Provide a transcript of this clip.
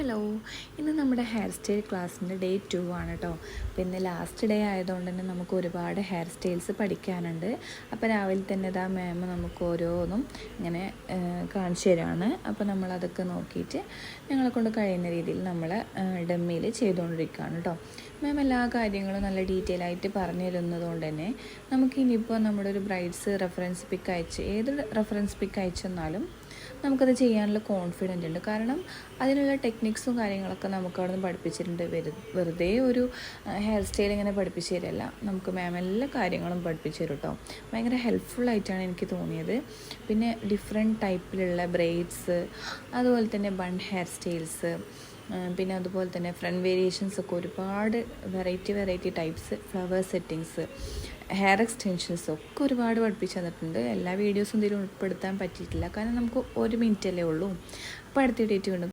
Hello, ഇന്ന് നമ്മുടെ hair style ക്ലാസ്സിൻ്റെ ഡേ 2 ആണ് കേട്ടോ. അപ്പോൾ ഇന്ന് ലാസ്റ്റ് ഡേ ആയതുകൊണ്ട് തന്നെ നമുക്ക് ഒരുപാട് ഹെയർ സ്റ്റൈൽസ് പഠിക്കാനുണ്ട്. അപ്പോൾ രാവിലെ തന്നെ ഇതാ മാം നമുക്ക് ഓരോന്നും ഇങ്ങനെ കാണിച്ചു തരാണ്. അപ്പോൾ നമ്മളതൊക്കെ നോക്കിയിട്ട് ഞങ്ങളെ കൊണ്ട് കഴിയുന്ന രീതിയിൽ നമ്മൾ ഡമ്മിയിൽ ചെയ്തുകൊണ്ടിരിക്കുകയാണ് കേട്ടോ. മാം എല്ലാ കാര്യങ്ങളും നല്ല ഡീറ്റെയിൽ ആയിട്ട് പറഞ്ഞു തരുന്നതുകൊണ്ട് തന്നെ നമുക്കിനിയിപ്പോൾ നമ്മുടെ ഒരു ബ്രൈഡ്സ് റെഫറൻസ് പിക്ക് അയച്ച് ഏത് റെഫറൻസ് പിക്ക് അയച്ചെന്നാലും നമുക്കത് ചെയ്യാനുള്ള കോൺഫിഡൻ്റ് ഉണ്ട്. കാരണം അതിനുള്ള ടെക്നിക്സും കാര്യങ്ങളൊക്കെ നമുക്ക് അവിടെ നിന്ന് പഠിപ്പിച്ചിട്ടുണ്ട്. വെറുതെ ഒരു ഹെയർ സ്റ്റൈൽ ഇങ്ങനെ പഠിപ്പിച്ചു തരല്ല, നമുക്ക് മാം എല്ലാ കാര്യങ്ങളും പഠിപ്പിച്ചു തരും കേട്ടോ. ഭയങ്കര ഹെൽപ്ഫുള്ളായിട്ടാണ് എനിക്ക് തോന്നിയത്. പിന്നെ ഡിഫറെൻറ്റ് ടൈപ്പിലുള്ള ബ്രെയ്ഡ്സ്, അതുപോലെ തന്നെ ബൺ ഹെയർ സ്റ്റൈൽസ്, പിന്നെ അതുപോലെ തന്നെ ഫ്രണ്ട് വേരിയേഷൻസൊക്കെ ഒരുപാട് variety types, flower settings, hair extensions ഒക്കെ ഒരുപാട് പഠിപ്പിച്ച് തന്നിട്ടുണ്ട്. എല്ലാ വീഡിയോസും ഇതിൽ ഉൾപ്പെടുത്താൻ പറ്റിയിട്ടില്ല, കാരണം നമുക്ക് 1 മിനിറ്റ് അല്ലേ ഉള്ളൂ. അപ്പോൾ അടുത്ത ഡേറ്റ് വീണ്ടും